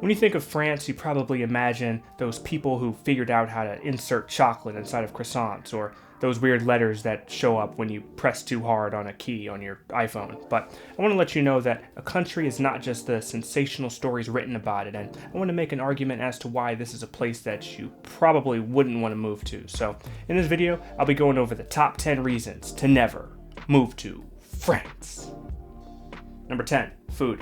When you think of France, you probably imagine those people who figured out how to insert chocolate inside of croissants, or those weird letters that show up when you press too hard on a key on your iPhone. But I want to let you know that a country is not just the sensational stories written about it, and I want to make an argument as to why this is a place that you probably wouldn't want to move to. So in this video, I'll be going over the top 10 reasons to never move to France. Number 10, food.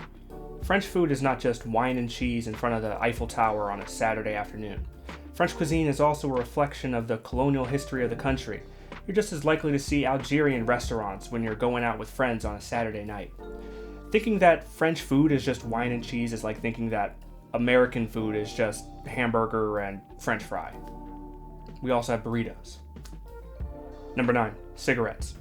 French food is not just wine and cheese in front of the Eiffel Tower on a Saturday afternoon. French cuisine is also a reflection of the colonial history of the country. You're just as likely to see Algerian restaurants when you're going out with friends on a Saturday night. Thinking that French food is just wine and cheese is like thinking that American food is just hamburger and French fry. We also have burritos. Number 9, cigarettes.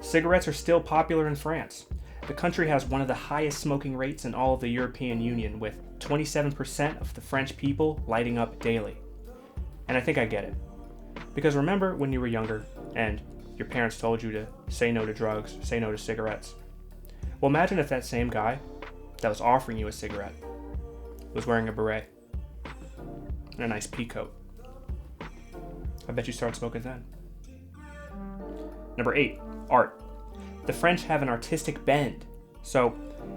Cigarettes are still popular in France. The country has one of the highest smoking rates in all of the European Union, with 27% of the French people lighting up daily. And I think I get it. Because remember when you were younger and your parents told you to say no to drugs, say no to cigarettes? Well, imagine if that same guy that was offering you a cigarette was wearing a beret and a nice pea coat. I bet you start smoking then. Number 8, art. The French have an artistic bend. So,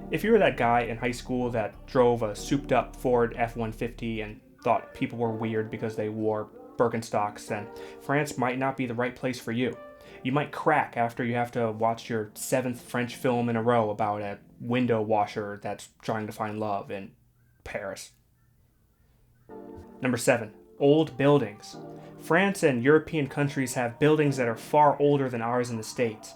if you were that guy in high school that drove a souped-up Ford F-150 and thought people were weird because they wore Birkenstocks, then France might not be the right place for you. You might crack after you have to watch your 7th French film in a row about a window washer that's trying to find love in Paris. Number 7, old buildings. France and European countries have buildings that are far older than ours in the States.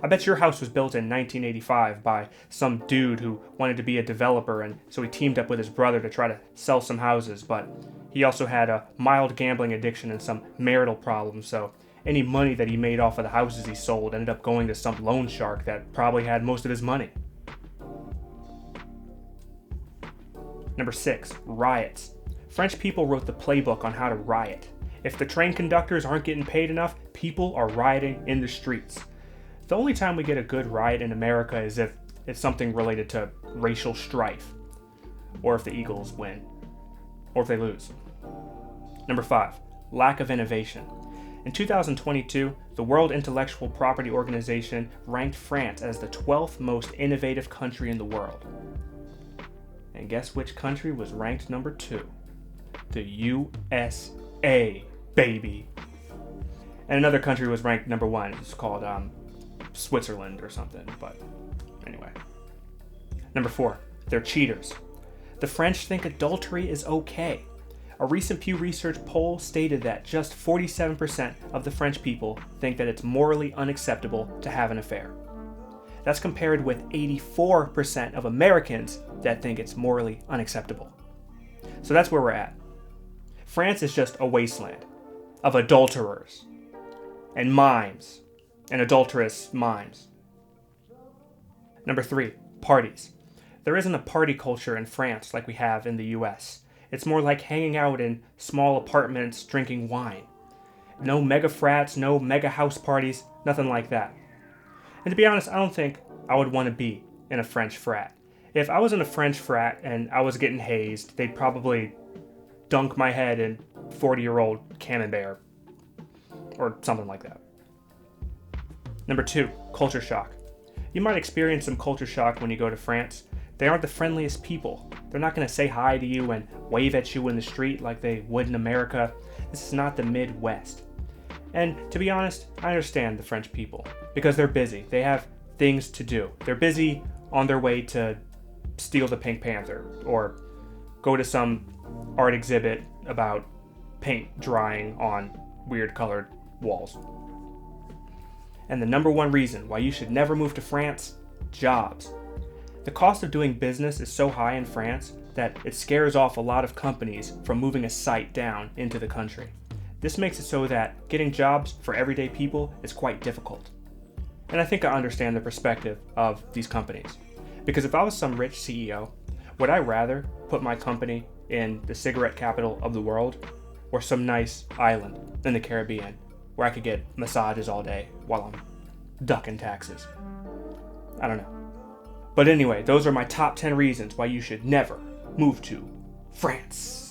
I bet your house was built in 1985 by some dude who wanted to be a developer, and so he teamed up with his brother to try to sell some houses, but he also had a mild gambling addiction and some marital problems, so any money that he made off of the houses he sold ended up going to some loan shark that probably had most of his money. Number 6, riots. French people wrote the playbook on how to riot. If the train conductors aren't getting paid enough, people are rioting in the streets. The only time we get a good riot in America is if it's something related to racial strife, or if the Eagles win, or if they lose. Number 5, lack of innovation. In 2022, the World Intellectual Property Organization ranked France as the 12th most innovative country in the world. And guess which country was ranked number 2? The USA, baby. And another country was ranked number 1. It's called Switzerland or something, but anyway. Number 4, they're cheaters. The French think adultery is okay. A recent Pew Research poll stated that just 47% of the French people think that it's morally unacceptable to have an affair. That's compared with 84% of Americans that think it's morally unacceptable. So that's where we're at. France is just a wasteland of adulterers and mimes. And adulterous mimes. Number 3, parties. There isn't a party culture in France like we have in the US. It's more like hanging out in small apartments drinking wine. No mega frats, no mega house parties, nothing like that. And to be honest, I don't think I would want to be in a French frat. If I was in a French frat and I was getting hazed, they'd probably dunk my head in 40-year-old Camembert or something like that. Number 2, culture shock. You might experience some culture shock when you go to France. They aren't the friendliest people. They're not going to say hi to you and wave at you in the street like they would in America. This is not the Midwest. And to be honest, I understand the French people because they're busy. They have things to do. They're busy on their way to steal the Pink Panther or go to some art exhibit about paint drying on weird colored walls. And the number 1 reason why you should never move to France: jobs. The cost of doing business is so high in France that it scares off a lot of companies from moving a site down into the country. This makes it so that getting jobs for everyday people is quite difficult. And I think I understand the perspective of these companies. Because if I was some rich CEO, would I rather put my company in the cigarette capital of the world or some nice island in the Caribbean where I could get massages all day while I'm ducking taxes? I don't know. But anyway, those are my top 10 reasons why you should never move to France.